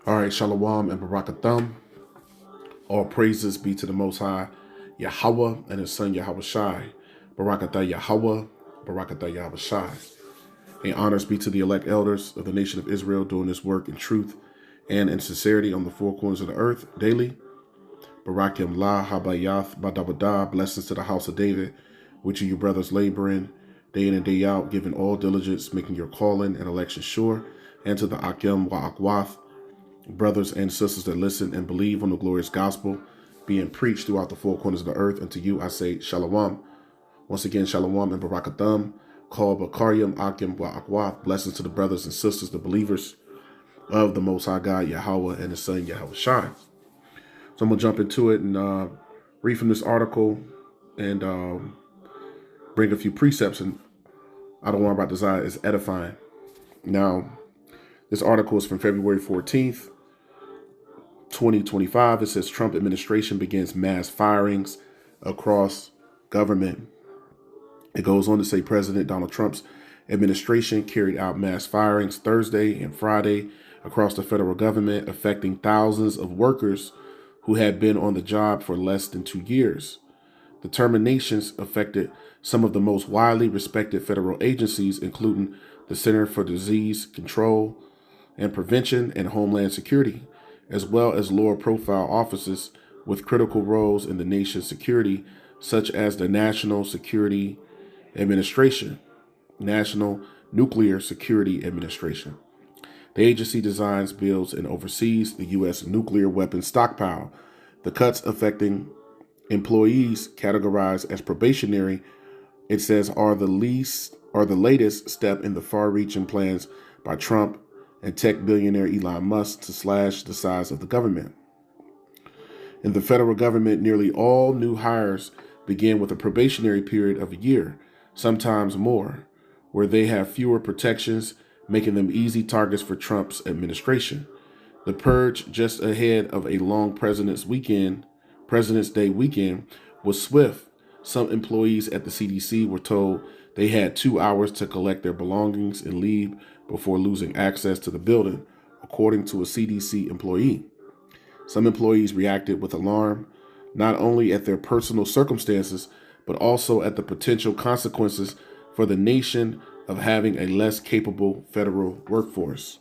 All right, Shalom and Barakatham. All praises be to the Most High, Yahweh, and His Son, Yahweh Shai. Barakatah Yahweh, Barakatah Yahweh Shai. And honors be to the elect elders of the nation of Israel doing this work in truth and in sincerity on the four corners of the earth daily. Barakim La Habayath Badabada. Blessings to the house of David, which you brothers labor day in and day out, giving all diligence, making your calling and election sure. And to the Akim Wa Akwath, brothers and sisters that listen and believe on the glorious gospel being preached throughout the four corners of the earth. And to you, I say Shalom. Once again, Shalom and Barakatham. Call Bakaryam Akim Wa Akwath. Blessings to the brothers and sisters, the believers of the Most High God, Yahweh, and His Son, Yahweh Shai. So I'm going to jump into it and read from this article and bring a few precepts. And I don't want about desire is edifying. Now, this article is from February 14th, 2025. It says Trump administration begins mass firings across government. It goes on to say President Donald Trump's administration carried out mass firings Thursday and Friday across the federal government, affecting thousands of workers who had been on the job for less than 2 years. The terminations affected some of the most widely respected federal agencies, including the Center for Disease Control and Prevention and Homeland Security, as well as lower profile offices with critical roles in the nation's security, such as the National Security Administration, National Nuclear Security Administration. The agency designs, builds, and oversees the U.S. nuclear weapons stockpile. The cuts affecting employees categorized as probationary, it says, are the latest step in the far-reaching plans by Trump and tech billionaire Elon Musk to slash the size of the government. In the federal government, nearly all new hires begin with a probationary period of a year, sometimes more, where they have fewer protections, making them easy targets for Trump's administration. The purge just ahead of a long President's Day weekend, was swift. Some employees at the CDC were told they had 2 hours to collect their belongings and leave before losing access to the building, according to a CDC employee. Some employees reacted with alarm, not only at their personal circumstances, but also at the potential consequences for the nation of having a less capable federal workforce.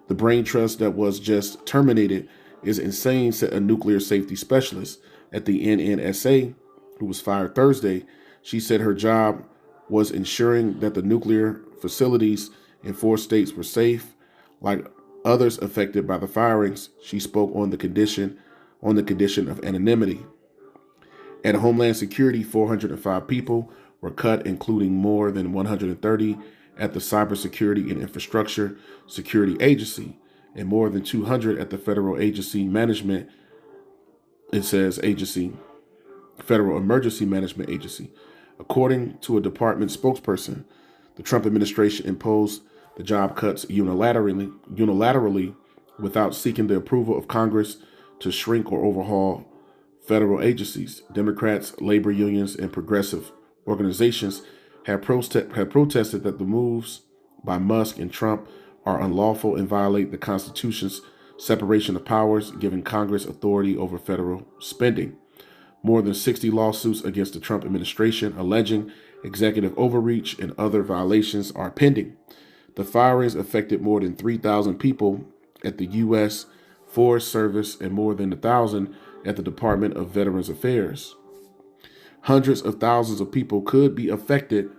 The brain trust that was just terminated is insane, said a nuclear safety specialist at the NNSA, who was fired Thursday. She said her job was ensuring that the nuclear facilities in 4 states were safe. Like others affected by the firings, she spoke on the condition of anonymity. At Homeland Security, 405 people were cut, including more than 130 at the Cybersecurity and Infrastructure Security Agency, and more than 200 at the Federal Emergency Management Agency. According to a department spokesperson, the Trump administration imposed the job cuts unilaterally without seeking the approval of Congress to shrink or overhaul federal agencies. Democrats, labor unions, and progressive organizations have protested that the moves by Musk and Trump are unlawful and violate the Constitution's separation of powers, giving Congress authority over federal spending. More than 60 lawsuits against the Trump administration alleging executive overreach and other violations are pending. The firings affected more than 3,000 people at the U.S. Forest Service and more than 1,000 at the Department of Veterans Affairs. Hundreds of thousands of people could be affected.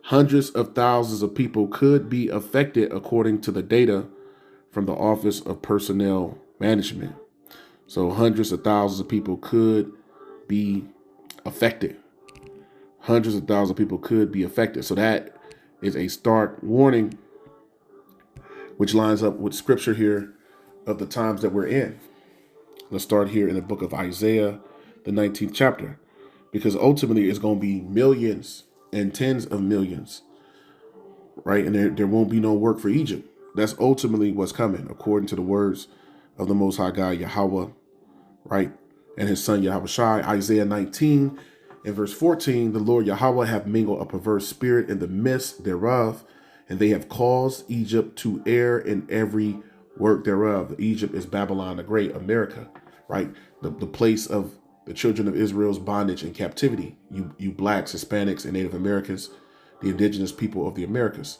Hundreds of thousands of people could be affected, according to the data from the Office of Personnel Management. So hundreds of thousands of people could be affected. Hundreds of thousands of people could be affected. So that is a stark warning, which lines up with scripture here of the times that we're in. Let's start here in the book of Isaiah, the 19th chapter, because ultimately it's going to be millions and tens of millions, right? And there won't be no work for Egypt. That's ultimately what's coming, according to the words of the Most High God, Yahweh, right? And His Son, Yahweh Shai. Isaiah 19 and verse 14, the Lord Yahweh hath mingled a perverse spirit in the midst thereof, and they have caused Egypt to err in every work thereof. Egypt is Babylon the Great, America, right? The place of the children of Israel's bondage and captivity. You blacks, Hispanics, and Native Americans, the indigenous people of the Americas.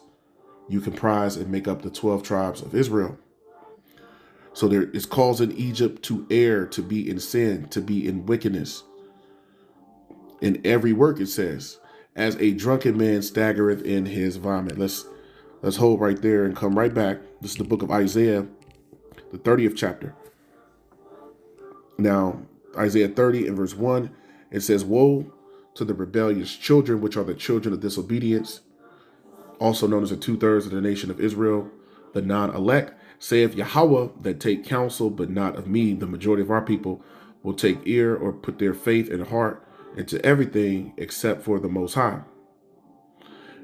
You comprise and make up the 12 tribes of Israel. So there is causing Egypt to err, to be in sin, to be in wickedness. In every work, it says, as a drunken man staggereth in his vomit. Let's hold right there and come right back. This is the book of Isaiah, the 30th chapter. Now, Isaiah 30 and verse 1, it says, woe to the rebellious children, which are the children of disobedience, also known as the 2/3 of the nation of Israel, the non-elect, saith Yahweh, that take counsel, but not of me. The majority of our people will take ear or put their faith and heart into everything except for the Most High.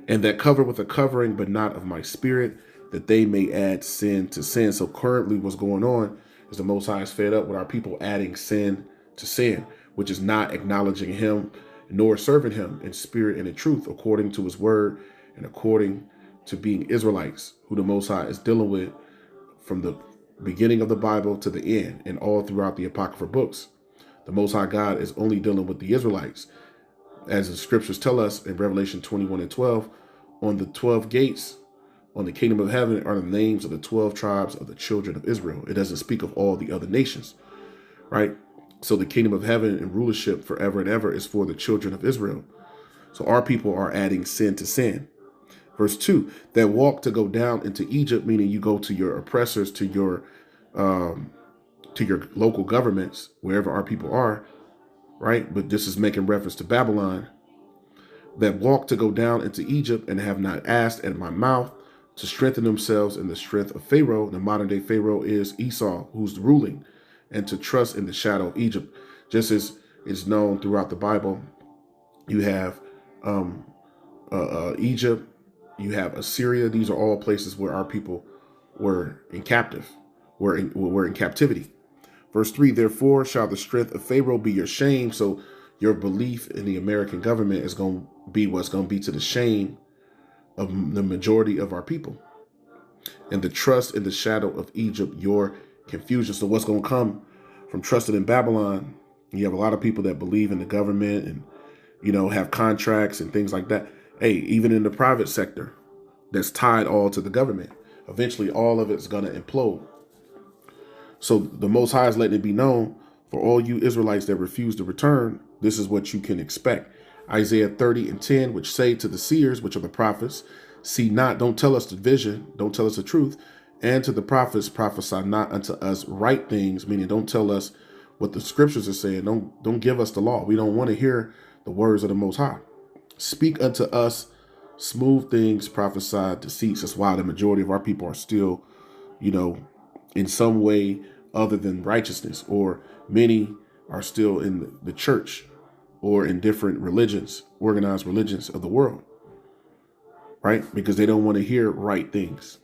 And that cover with a covering, but not of my spirit, that they may add sin to sin. So currently what's going on is the Most High is fed up with our people adding sin to sin, which is not acknowledging him nor serving him in spirit and in truth, according to his word and according to being Israelites, who the Most High is dealing with from the beginning of the Bible to the end and all throughout the Apocrypha books. The Most High God is only dealing with the Israelites. As the scriptures tell us in Revelation 21 and 12, on the 12 gates on the kingdom of heaven are the names of the 12 tribes of the children of Israel. It doesn't speak of all the other nations, right? So the kingdom of heaven and rulership forever and ever is for the children of Israel. So our people are adding sin to sin. Verse 2, that walk to go down into Egypt, meaning you go to your oppressors, to your local governments, wherever our people are, right? But this is making reference to Babylon. That walk to go down into Egypt and have not asked at my mouth to strengthen themselves in the strength of Pharaoh. The modern day Pharaoh is Esau, who's ruling, and to trust in the shadow of Egypt. Just as is known throughout the Bible, you have Egypt, you have Assyria. These are all places where our people were in captivity. Verse 3, therefore shall the strength of Pharaoh be your shame. So your belief in the American government is going to be what's going to be to the shame of the majority of our people. And the trust in the shadow of Egypt, your confusion. So what's going to come from trusting in Babylon? You have a lot of people that believe in the government and, have contracts and things like that. Hey, even in the private sector, that's tied all to the government. Eventually, all of it's going to implode. So the Most High is letting it be known for all you Israelites that refuse to return, this is what you can expect. Isaiah 30 and 10, which say to the seers, which are the prophets, see not, don't tell us the vision, don't tell us the truth. And to the prophets, prophesy not unto us right things, meaning don't tell us what the scriptures are saying. Don't give us the law. We don't want to hear the words of the Most High. Speak unto us smooth things, prophesy deceits. That's why the majority of our people are still, in some way other than righteousness, or many are still in the church or in different religions, organized religions of the world, right? Because they don't want to hear right things.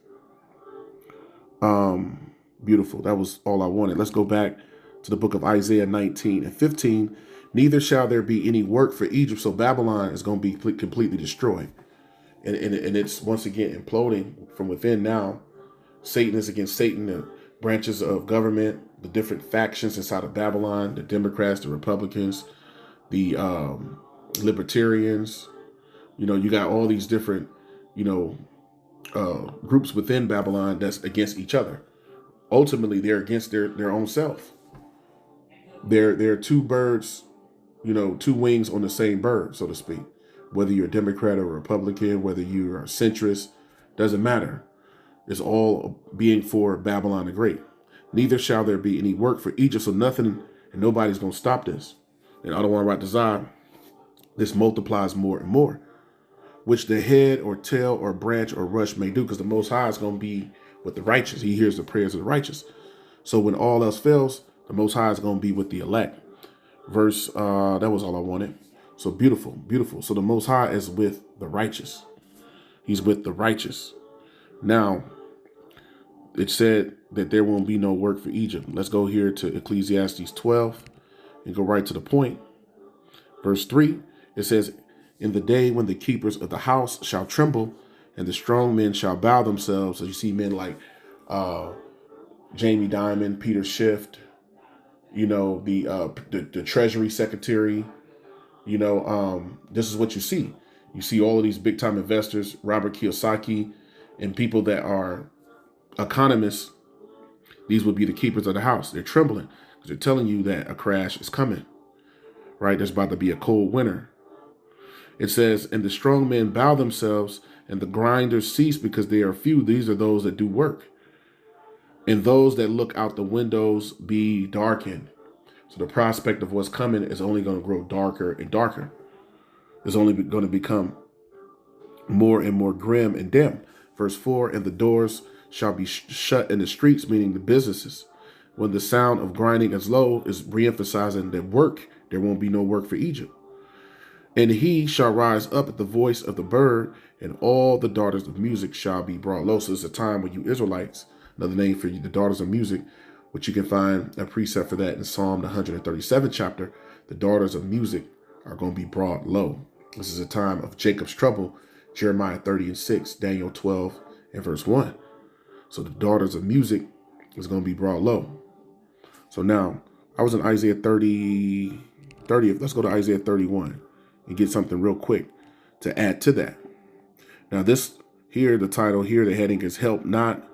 Beautiful. That was all I wanted. Let's go back to the book of Isaiah 19 and 15. Neither shall there be any work for Egypt. So Babylon is going to be completely destroyed. And it's once again imploding from within now. Satan is against Satan, the branches of government, the different factions inside of Babylon, the Democrats, the Republicans, the libertarians. You got all these different, groups within Babylon that's against each other. Ultimately, they're against their own self. They're two birds, two wings on the same bird, so to speak. Whether you're a Democrat or a Republican, whether you are a centrist, doesn't matter. It's all being for Babylon the Great. Neither shall there be any work for Egypt. So nothing and nobody's going to stop this. And I don't want to write design. This multiplies more and more, which the head or tail or branch or rush may do, because the Most High is going to be with the righteous. He hears the prayers of the righteous. So when all else fails, the Most High is going to be with the elect. Verse, that was all I wanted. So beautiful, beautiful. So the Most High is with the righteous. He's with the righteous. Now, it said that there won't be no work for Egypt. Let's go here to Ecclesiastes 12 and go right to the point. Verse 3, it says, in the day when the keepers of the house shall tremble and the strong men shall bow themselves. So you see men like Jamie Dimon, Peter Schiff, the Treasury Secretary. This is what you see. You see all of these big time investors, Robert Kiyosaki, and people that are economists. These would be the keepers of the house. They're trembling because they're telling you that a crash is coming, right? There's about to be a cold winter. It says, and the strong men bow themselves and the grinders cease because they are few. These are those that do work. And those that look out the windows be darkened. So the prospect of what's coming is only going to grow darker and darker. It's only going to become more and more grim and dim. Verse 4, and the doors shall be shut in the streets, meaning the businesses. When the sound of grinding is low, is reemphasizing that work, there won't be no work for Egypt. And he shall rise up at the voice of the bird, and all the daughters of music shall be brought low. So it's a time when you Israelites, another name for you, the daughters of music, which you can find a precept for that in Psalm 137 chapter. The daughters of music are going to be brought low. This is a time of Jacob's trouble, Jeremiah 30:6, Daniel 12 and verse 1. So the daughters of music is going to be brought low. So now I was in Isaiah 30. Let's go to Isaiah 31 and get something real quick to add to that. Now this here, the title here, the heading is help not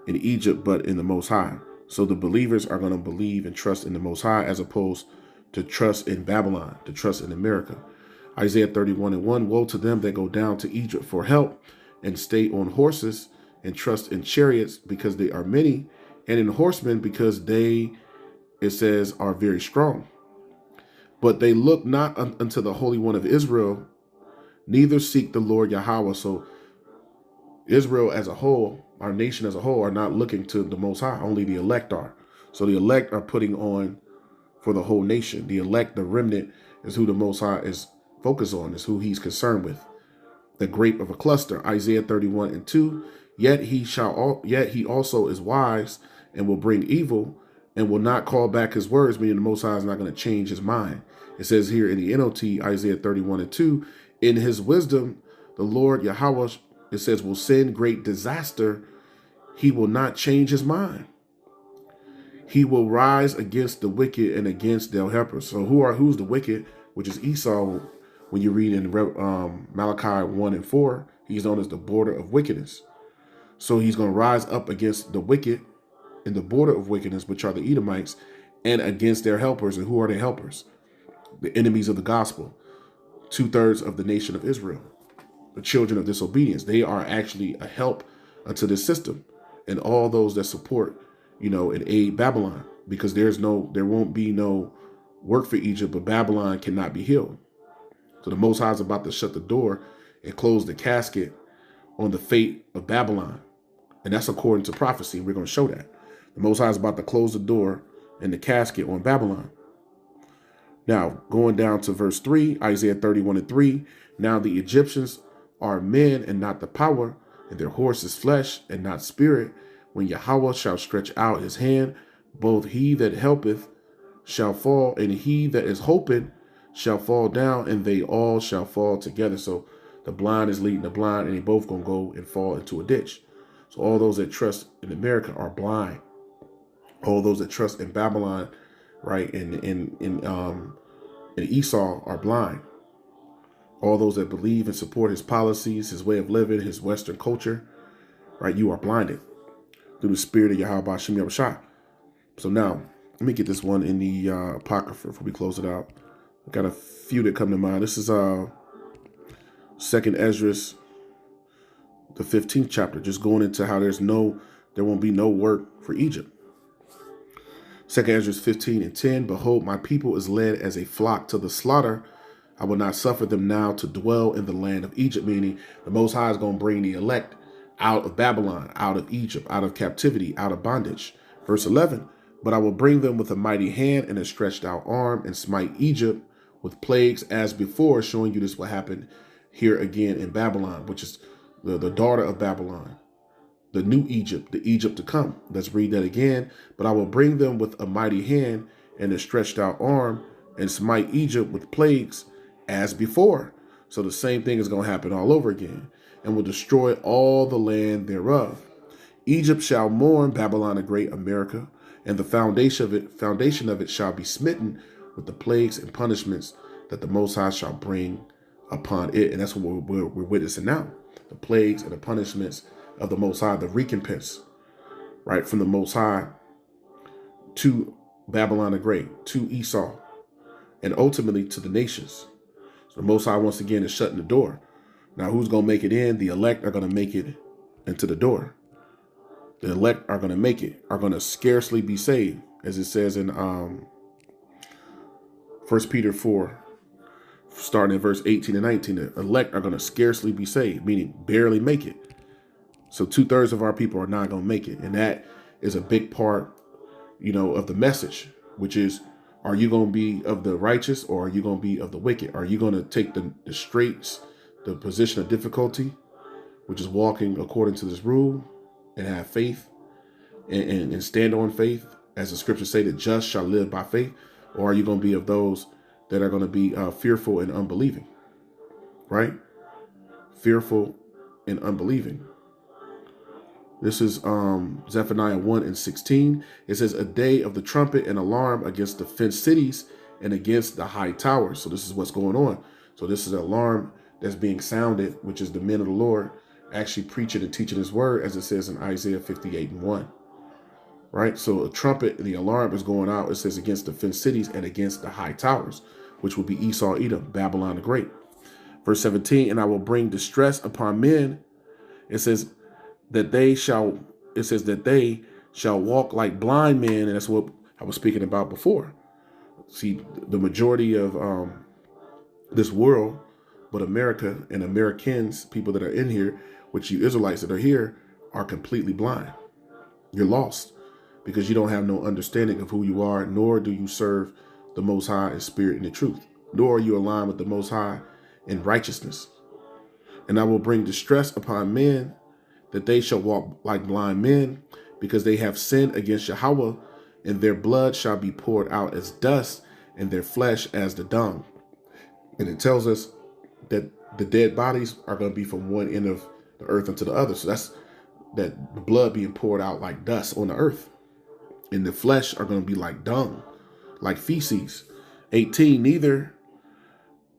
in Egypt, but in the Most High. So the believers are going to believe and trust in the Most High as opposed to trust in Babylon, to trust in America. Isaiah 31:1, woe to them that go down to Egypt for help and stay on horses and trust in chariots because they are many, and in horsemen because they, it says, are very strong. But they look not unto the Holy One of Israel, neither seek the Lord Yahweh. So Israel as a whole, our nation as a whole, are not looking to the Most High. Only the elect are. So the elect are putting on for the whole nation. The elect, the remnant, is who the Most High is focused on, is who he's concerned with. The grape of a cluster, Isaiah 31:2. Yet he also is wise and will bring evil and will not call back his words, meaning the Most High is not going to change his mind. It says here in the NOT, Isaiah 31:2, in his wisdom, the Lord Yahweh, it says, will send great disaster. He will not change his mind. He will rise against the wicked and against their helpers. So who's the wicked, which is Esau? When you read in Malachi 1 and 4, he's known as the border of wickedness. So he's going to rise up against the wicked in the border of wickedness, which are the Edomites, and against their helpers. And who are their helpers? The enemies of the gospel, 2/3 of the nation of Israel, the children of disobedience. They are actually a help unto this system and all those that support, and aid Babylon, because there won't be no work for Egypt, but Babylon cannot be healed. So the Most High is about to shut the door and close the casket on the fate of Babylon. And that's according to prophecy. We're going to show that. The Most High is about to close the door and the casket on Babylon. Now, going down to verse 3, Isaiah 31:3. Now the Egyptians are men and not the power, and their horse is flesh and not spirit. When Yahweh shall stretch out his hand, both he that helpeth shall fall, and he that is hoping shall fall down, and they all shall fall together. So the blind is leading the blind, and they both gonna go and fall into a ditch. So all those that trust in America are blind. All those that trust in Babylon, right, in Esau are blind. All those that believe and support his policies, his way of living, his Western culture, right, you are blinded through the spirit of Yahweh Shem Yahushua. So now, let me get this one in the Apocrypha before we close it out. I've got a few that come to mind. This is 2nd Esdras, the 15th chapter, just going into how there won't be no work for Egypt. 2nd Esdras 15:10, behold, my people is led as a flock to the slaughter. I will not suffer them now to dwell in the land of Egypt, meaning the Most High is going to bring the elect out of Babylon, out of Egypt, out of captivity, out of bondage. Verse 11, but I will bring them with a mighty hand and a stretched out arm and smite Egypt with plagues as before, showing you this will happen here again in Babylon, which is the daughter of Babylon, the new Egypt, the Egypt to come. Let's read that again. But I will bring them with a mighty hand and a stretched out arm and smite Egypt with plagues as before. So the same thing is going to happen all over again, and will destroy all the land thereof. Egypt shall mourn Babylon the great, America, and the foundation of it shall be smitten with the plagues and punishments that the Most High shall bring upon it. And that's what we're witnessing now. The plagues and the punishments of the Most High, the recompense, right, from the Most High to Babylon the Great, to Esau, and ultimately to the nations. So the Most High, once again, is shutting the door. Now, who's going to make it in? The elect are going to make it into the door. The elect are going to make it, are going to scarcely be saved, as it says in 1 Peter 4, starting in verse 18 and 19. The elect are going to scarcely be saved, meaning barely make it. So 2/3 of our people are not going to make it. And that is a big part, of the message, which is, are you going to be of the righteous or are you going to be of the wicked? Are you going to take the straights, the position of difficulty, which is walking according to this rule, and have faith and stand on faith, as the scriptures say, the just shall live by faith? Or are you going to be of those that are going to be fearful and unbelieving, right? Fearful and unbelieving. This is Zephaniah 1:16. It says, a day of the trumpet and alarm against the fenced cities and against the high towers. So this is what's going on. So this is an alarm that's being sounded, which is the men of the Lord actually preaching and teaching his word, as it says in Isaiah 58:1. Right? So a trumpet, the alarm is going out. It says against the fenced cities and against the high towers, which will be Esau, Edom, Babylon the Great. Verse 17, and I will bring distress upon men. It says that they shall walk like blind men. And that's what I was speaking about before. See, the majority of this world, but America and Americans, people that are in here, which you Israelites that are here, are completely blind. You're lost because you don't have no understanding of who you are, nor do you serve the Most High in spirit and in truth, nor are you aligned with the Most High in righteousness. And I will bring distress upon men, that they shall walk like blind men, because they have sinned against Yahweh, and their blood shall be poured out as dust, and their flesh as the dung. And it tells us that the dead bodies are going to be from one end of the earth unto the other. So that's that the blood being poured out like dust on the earth. And the flesh are going to be like dung, like feces. 18, neither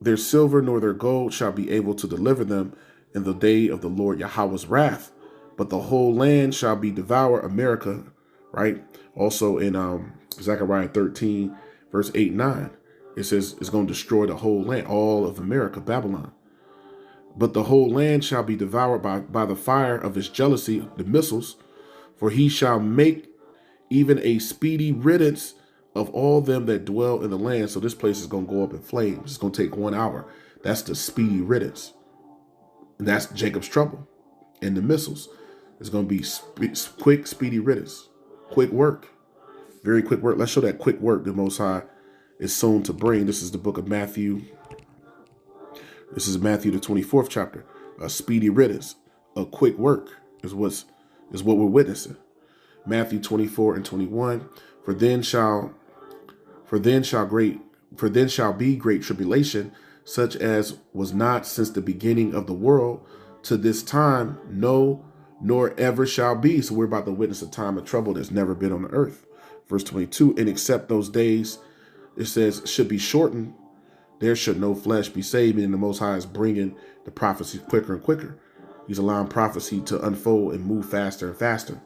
their silver nor their gold shall be able to deliver them in the day of the Lord Yahweh's wrath, but the whole land shall be devoured, America, right? Also in Zechariah 13, verse 8 and 9, it says it's going to destroy the whole land, all of America, Babylon. But the whole land shall be devoured by the fire of his jealousy, the missiles, for he shall make even a speedy riddance of all them that dwell in the land. So this place is going to go up in flames. It's going to take 1 hour. That's the speedy riddance. And that's Jacob's trouble. And the missiles is going to be quick, speedy riddance. Quick work. Very quick work. Let's show that quick work the Most High is soon to bring. This is the book of Matthew. This is Matthew, the 24th chapter. A speedy riddance. A quick work is what we're witnessing. Matthew 24:21. For then shall be great tribulation, such as was not since the beginning of the world to this time, no, nor ever shall be. So we're about to witness a time of trouble that's never been on the earth. Verse 22, and except those days, it says, should be shortened, there should no flesh be saved. And the Most High is bringing the prophecy quicker and quicker. He's allowing prophecy to unfold and move faster and faster,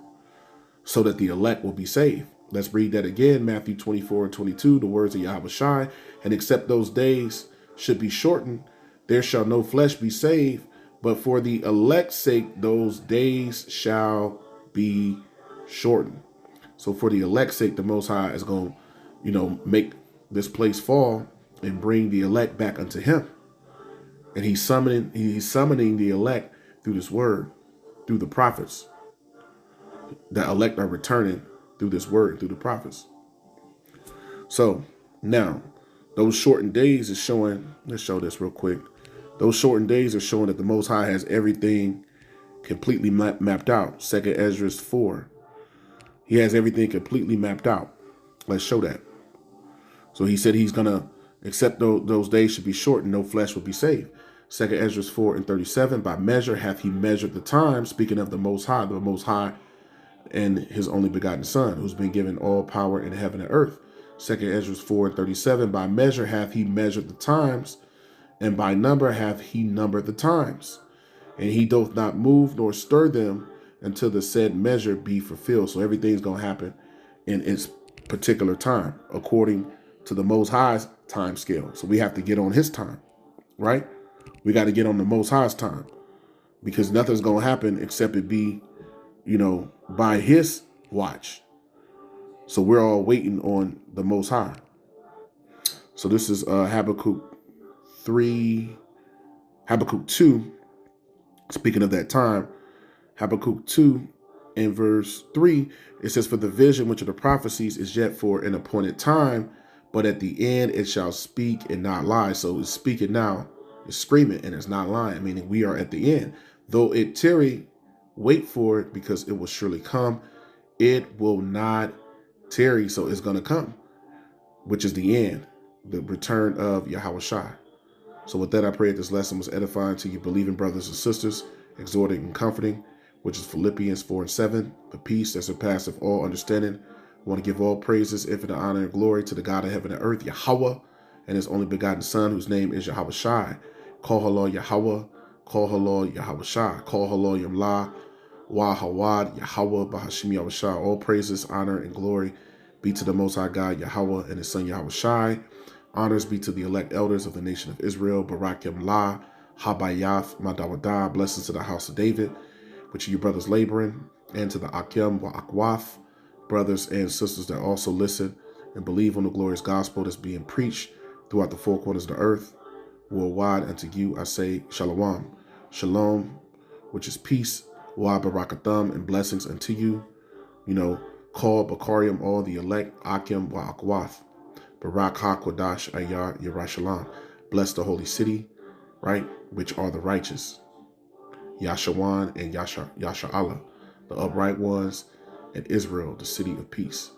so that the elect will be saved. Let's read that again. Matthew 24:22, the words of Yahweh Shai. And except those days should be shortened, there shall no flesh be saved. But for the elect's sake, those days shall be shortened. So for the elect's sake, the Most High is going to, make this place fall and bring the elect back unto him. And he's summoning the elect through this word, through the prophets. The elect are returning through this word, through the prophets. So now those shortened days is showing, let's show this real quick. Those shortened days are showing that the Most High has everything completely mapped out. 2nd Ezra 4. He has everything completely mapped out. Let's show that. So he said he's going to accept those days should be shortened, no flesh will be saved. 2nd Ezra 4:37, by measure hath he measured the time, speaking of the Most High. The Most High and his only begotten Son, who's been given all power in heaven and earth. 2 Ezra 4:37, by measure hath he measured the times, and by number hath he numbered the times. And he doth not move nor stir them until the said measure be fulfilled. So everything's going to happen in its particular time, according to the Most High's time scale. So we have to get on his time, right? We got to get on the Most High's time, because nothing's going to happen except it be, by his watch. So we're all waiting on the Most High. So this is Habakkuk 2. Speaking of that time, Habakkuk 2 in verse 3, it says, for the vision which are the prophecies is yet for an appointed time, but at the end it shall speak and not lie. So it's speaking now, it's screaming, and it's not lying, meaning we are at the end. Though it tarry, wait for it, because it will surely come. It will not tarry, so it's going to come, which is the end, the return of Yahawashi. So with that, I pray that this lesson was edifying to you believing brothers and sisters, exhorting and comforting, which is Philippians 4:7, the peace that surpasseth all understanding. I want to give all praises, infinite honor, and glory to the God of heaven and earth, Yahweh, and his only begotten Son, whose name is Yahawashi. Call her Lord Yahweh, call her Lord Yahawashi, call her Lord Yamlah, Wahawad, Yahweh, Bahashim Yahawashi. All praises, honor, and glory be to the Most High God, Yahweh, and his Son Yahawashi. Honors be to the elect elders of the nation of Israel, Barak Yamlah, Habayath, Madawadah. Blessings to the house of David, which are your brothers laboring, and to the Akim wa Akwath, brothers and sisters that also listen and believe on the glorious gospel that's being preached throughout the four corners of the earth. Worldwide, unto you I say Shalom. Shalom, which is peace, Wa Barakatham, and blessings unto you. Call Bakarium, all the elect, Akim wa Akwath. Barak HaKodash Ayar Yerushalayim. Bless the holy city, right, which are the righteous. Yashawan and Yasha'Allah, the upright ones, and Israel, the city of peace.